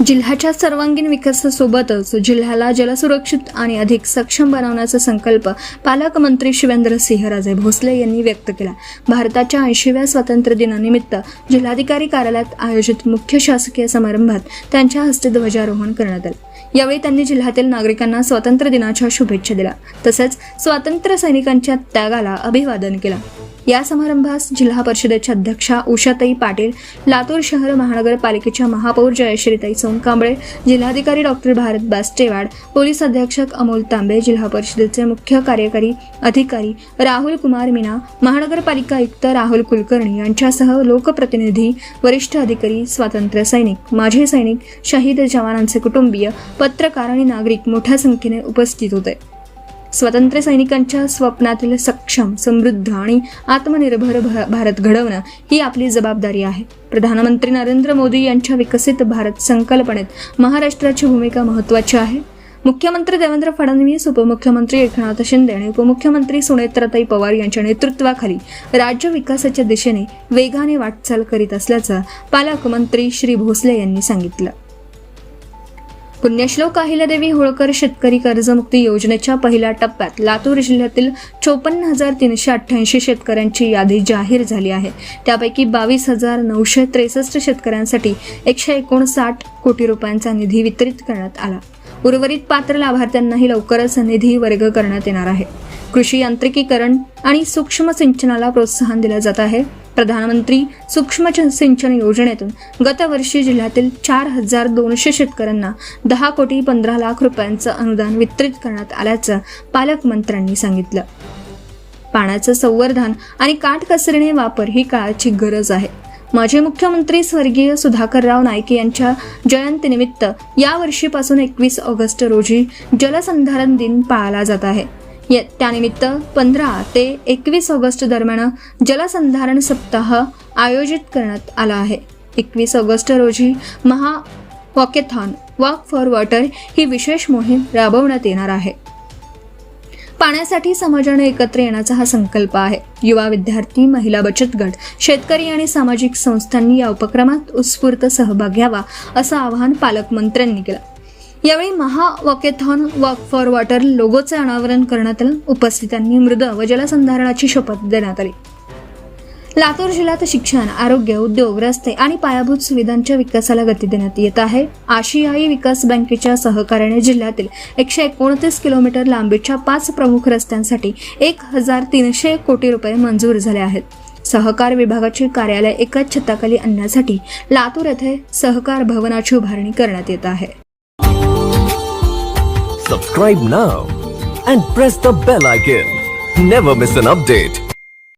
जिल्ह्याच्या सर्वांगीण विकासासोबतच जिल्ह्याला जलसुरक्षित आणि अधिक सक्षम बनवण्याचा संकल्प पालकमंत्री शिवेंद्रसिंहराजे भोसले यांनी व्यक्त केला. भारताच्या 80व्या स्वातंत्र्य दिनानिमित्त जिल्हाधिकारी कार्यालयात आयोजित मुख्य शासकीय समारंभात त्यांच्या हस्ते ध्वजारोहण करण्यात आले. यावेळी त्यांनी जिल्ह्यातील नागरिकांना स्वातंत्र्य दिनाच्या शुभेच्छा दिल्या तसेच स्वातंत्र्य सैनिकांच्या त्यागाला अभिवादन केलं. या समारंभास जिल्हा परिषदेच्या अध्यक्षा उषाताई पाटील, लातूर शहर महानगरपालिकेच्या महापौर जयश्रीताई सोनकांबळे, जिल्हाधिकारी डॉक्टर भारत बास्टेवाड, पोलीस अधीक्षक अमोल तांबे, जिल्हा परिषदेचे मुख्य कार्यकारी अधिकारी राहुल कुमार मीना, महानगरपालिका आयुक्त राहुल कुलकर्णी यांच्यासह लोकप्रतिनिधी, वरिष्ठ अधिकारी, स्वातंत्र्य सैनिक, माजी सैनिक, शहीद जवानांचे कुटुंबीय, पत्रकार आणि नागरिक मोठ्या संख्येने उपस्थित होते. स्वातंत्र्य सैनिकांच्या स्वप्नातील सक्षम, समृद्ध आणि आत्मनिर्भर भारत घडवणं ही आपली जबाबदारी आहे. प्रधानमंत्री नरेंद्र मोदी यांच्या विकसित भारत संकल्पनेत महाराष्ट्राची भूमिका महत्त्वाची आहे. मुख्यमंत्री देवेंद्र फडणवीस, उपमुख्यमंत्री एकनाथ शिंदे आणि उपमुख्यमंत्री सुनेत्राताई पवार यांच्या नेतृत्वाखाली राज्य विकासाच्या दिशेने वेगाने वाटचाल करीत असल्याचं पालकमंत्री श्री भोसले यांनी सांगितलं. पुण्यश्लोक अहिल्यादेवी होळकर शेतकरी कर्जमुक्ती योजनेच्या पहिल्या टप्प्यात लातूर जिल्ह्यातील 54,388 शेतकऱ्यांची यादी जाहीर झाली आहे. त्यापैकी 22,963 शेतकऱ्यांसाठी 159 कोटी रुपयांचा निधी वितरित करण्यात आला. उर्वरित पात्र लाभार्थ्यांनाही लवकरच निधी वर्ग करण्यात येणार आहे. कृषी यांत्रिकीकरण आणि सूक्ष्म सिंचनाला प्रोत्साहन दिले जात आहे. प्रधानमंत्री सूक्ष्म सिंचन योजनेतून गतवर्षी जिल्ह्यातील 4,200 शेतकऱ्यांना 10 कोटी 15 लाख रुपयांचं अनुदान वितरित करण्यात आल्याचं पालकमंत्र्यांनी सांगितलं. पाण्याचं संवर्धन आणि काटकसरीने वापर ही काळाची गरज आहे. माजी मुख्यमंत्री स्वर्गीय सुधाकरराव नाईके यांच्या जयंतीनिमित्त यावर्षीपासून 21 ऑगस्ट रोजी जलसंधारण दिन पाळला जात आहे. त्यानिमित्त 15 ते 21 ऑगस्ट दरम्यान जलसंधारण सप्ताह आयोजित करण्यात आला आहे. 21 ऑगस्ट रोजी महा वॉकेथॉन वॉक फॉर वॉटर ही विशेष मोहीम राबवण्यात येणार आहे. पाण्यासाठी समाजाने एकत्र येण्याचा हा संकल्प आहे. युवा, विद्यार्थी, महिला बचत गट, शेतकरी आणि सामाजिक संस्थांनी या उपक्रमात उत्स्फूर्त सहभाग घ्यावा असं आवाहन पालकमंत्र्यांनी केलं. यावेळी महा वॉकेथॉन वॉक फॉर वॉटर लोगोचे अनावरण करण्यात आलं. उपस्थितांनी मृद व जलसंधारणाची शपथ देण्यात आली. लातूर जिल्ह्यात शिक्षण, आरोग्य, उद्योग, रस्ते आणि पायाभूत सुविधांच्या विकासाला गती देण्यात येत आहे. आशियाई विकास बँकेच्या सहकार्याने जिल्ह्यातील 129 किलोमीटर लांबीच्या 5 प्रमुख रस्त्यांसाठी 1,300 कोटी रुपये मंजूर झाले आहेत. सहकार विभागाचे कार्यालय एकाच छताखाली आणण्यासाठी लातूर येथे सहकार भवनाची उभारणी करण्यात येत आहे. Subscribe now and press the bell icon. Never miss an update.